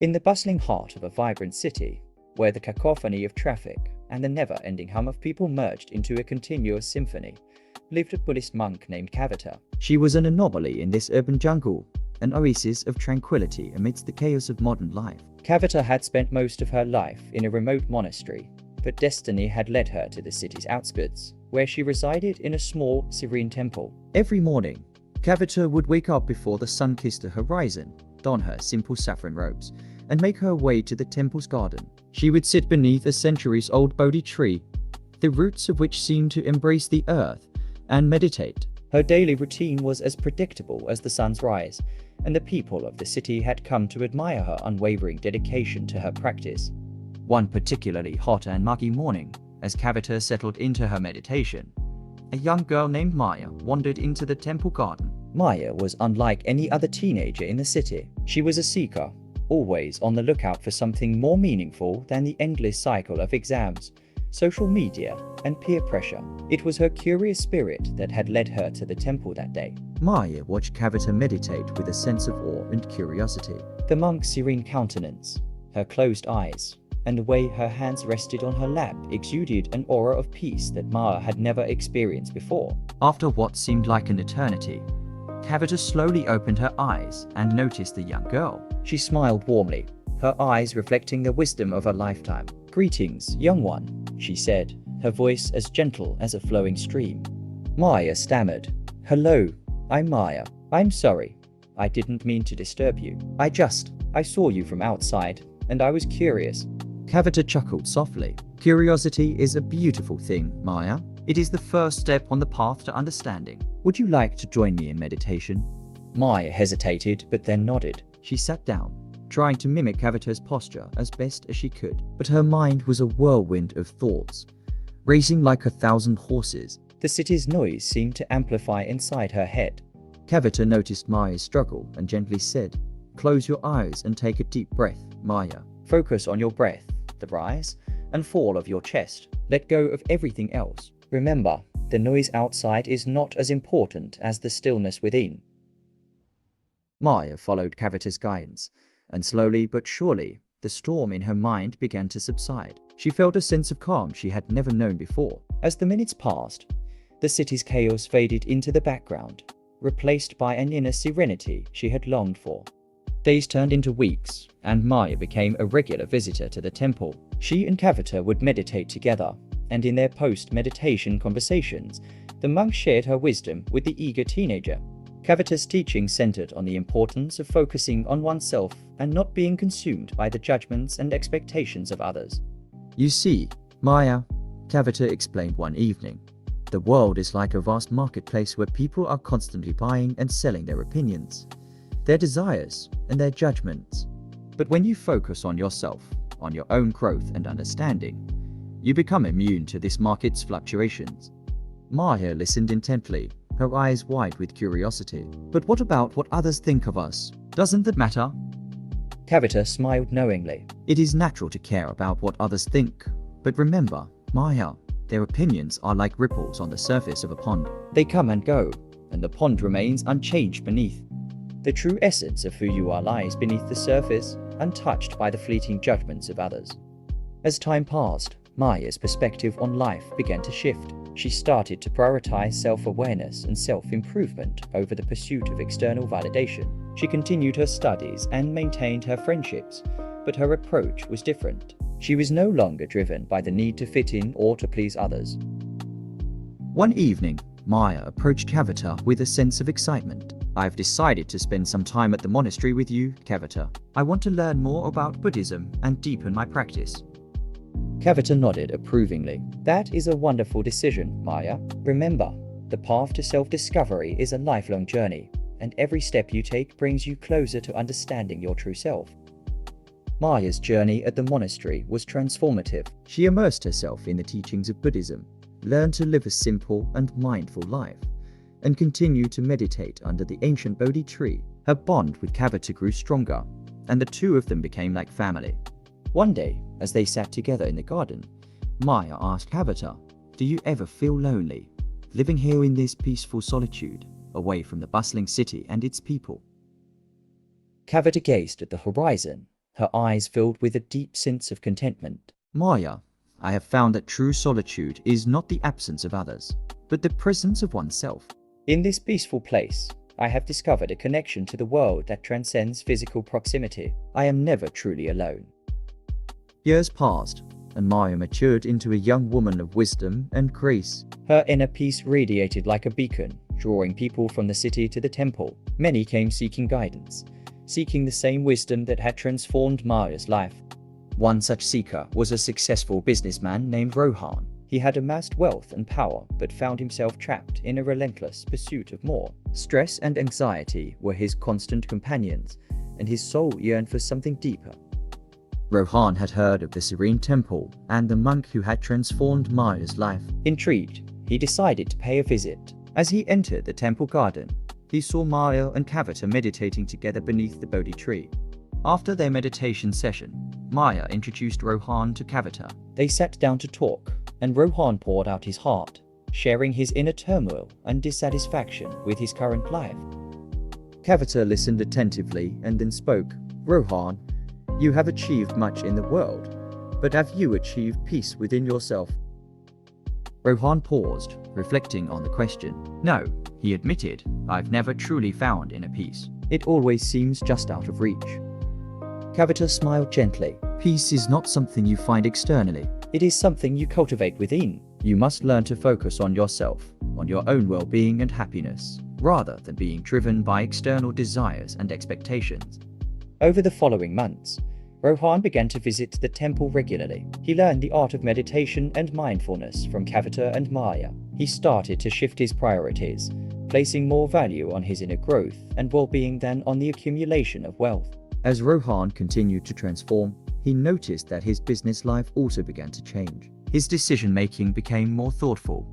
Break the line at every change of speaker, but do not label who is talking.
In the bustling heart of a vibrant city, where the cacophony of traffic and the never-ending hum of people merged into a continuous symphony, lived a Buddhist monk named Kavita. She was an anomaly in this urban jungle, an oasis of tranquility amidst the chaos of modern life. Kavita had spent most of her life in a remote monastery, but destiny had led her to the city's outskirts, where she resided in a small, serene temple. Every morning, Kavita would wake up before the sun kissed the horizon, don her simple saffron robes, and make her way to the temple's garden. She would sit beneath a centuries-old Bodhi tree, the roots of which seemed to embrace the earth, and meditate. Her daily routine was as predictable as the sun's rise, and the people of the city had come to admire her unwavering dedication to her practice. One particularly hot and muggy morning, as Kavita settled into her meditation, a young girl named Maya wandered into the temple garden. Maya was unlike any other teenager in the city. She was a seeker, always on the lookout for something more meaningful than the endless cycle of exams, social media, and peer pressure. It was her curious spirit that had led her to the temple that day. Maya watched Kavita meditate with a sense of awe and curiosity. The monk's serene countenance, her closed eyes, and the way her hands rested on her lap exuded an aura of peace that Maya had never experienced before. After what seemed like an eternity, Kavita slowly opened her eyes and noticed the young girl. She smiled warmly, her eyes reflecting the wisdom of a lifetime. "Greetings, young one," she said, her voice as gentle as a flowing stream. Maya stammered, "Hello, I'm Maya. I'm sorry. I didn't mean to disturb you. I saw you from outside, and I was curious." Kavita chuckled softly. "Curiosity is a beautiful thing, Maya. It is the first step on the path to understanding. Would you like to join me in meditation?" Maya hesitated, but then nodded. She sat down, trying to mimic Kavita's posture as best as she could, but her mind was a whirlwind of thoughts, racing like 1,000 horses. The city's noise seemed to amplify inside her head. Kavita noticed Maya's struggle and gently said, "Close your eyes and take a deep breath, Maya. Focus on your breath, the rise and fall of your chest. Let go of everything else. Remember, the noise outside is not as important as the stillness within." Maya followed Kavita's guidance, and slowly but surely, the storm in her mind began to subside. She felt a sense of calm she had never known before. As the minutes passed, the city's chaos faded into the background, replaced by an inner serenity she had longed for. Days turned into weeks, and Maya became a regular visitor to the temple. She and Kavita would meditate together, and in their post-meditation conversations, the monk shared her wisdom with the eager teenager. Kavita's teaching centered on the importance of focusing on oneself and not being consumed by the judgments and expectations of others. "You see, Maya," Kavita explained one evening, "the world is like a vast marketplace where people are constantly buying and selling their opinions, their desires, and their judgments. But when you focus on yourself, on your own growth and understanding, you become immune to this market's fluctuations." Maya listened intently, her eyes wide with curiosity. "But what about what others think of us? Doesn't that matter?" Kavita smiled knowingly. "It is natural to care about what others think. But remember, Maya, their opinions are like ripples on the surface of a pond. They come and go, and the pond remains unchanged beneath. The true essence of who you are lies beneath the surface, untouched by the fleeting judgments of others." As time passed, Maya's perspective on life began to shift. She started to prioritize self-awareness and self-improvement over the pursuit of external validation. She continued her studies and maintained her friendships, but her approach was different. She was no longer driven by the need to fit in or to please others. One evening, Maya approached Kavita with a sense of excitement. "I've decided to spend some time at the monastery with you, Kavita. I want to learn more about Buddhism and deepen my practice." Kavita nodded approvingly. "That is a wonderful decision, Maya. Remember, the path to self-discovery is a lifelong journey, and every step you take brings you closer to understanding your true self." Maya's journey at the monastery was transformative. She immersed herself in the teachings of Buddhism, learned to live a simple and mindful life, and continued to meditate under the ancient Bodhi tree. Her bond with Kavita grew stronger, and the two of them became like family. One day, as they sat together in the garden, Maya asked Kavita, "Do you ever feel lonely, living here in this peaceful solitude, away from the bustling city and its people?" Kavita gazed at the horizon, her eyes filled with a deep sense of contentment. Maya, I have found that true solitude is not the absence of others, but the presence of oneself. In this peaceful place, I have discovered a connection to the world that transcends physical proximity. I am never truly alone. Years passed, and Maya matured into a young woman of wisdom and grace. Her inner peace radiated like a beacon, drawing people from the city to the temple. Many came seeking guidance, seeking the same wisdom that had transformed Maya's life. One such seeker was a successful businessman named Rohan. He had amassed wealth and power, but found himself trapped in a relentless pursuit of more. Stress and anxiety were his constant companions, and his soul yearned for something deeper. Rohan had heard of the serene temple and the monk who had transformed Maya's life. Intrigued, he decided to pay a visit. As he entered the temple garden, he saw Maya and Kavita meditating together beneath the Bodhi tree. After their meditation session, Maya introduced Rohan to Kavita. They sat down to talk, and Rohan poured out his heart, sharing his inner turmoil and dissatisfaction with his current life. Kavita listened attentively and then spoke. Rohan, you have achieved much in the world, but have you achieved peace within yourself? Rohan paused, reflecting on the question. No, he admitted, I've never truly found inner peace. It always seems just out of reach. Kavita smiled gently. Peace is not something you find externally. It is something you cultivate within. You must learn to focus on yourself, on your own well-being and happiness, rather than being driven by external desires and expectations. Over the following months, Rohan began to visit the temple regularly. He learned the art of meditation and mindfulness from Kavita and Maya. He started to shift his priorities, placing more value on his inner growth and well-being than on the accumulation of wealth. As Rohan continued to transform, he noticed that his business life also began to change. His decision-making became more thoughtful,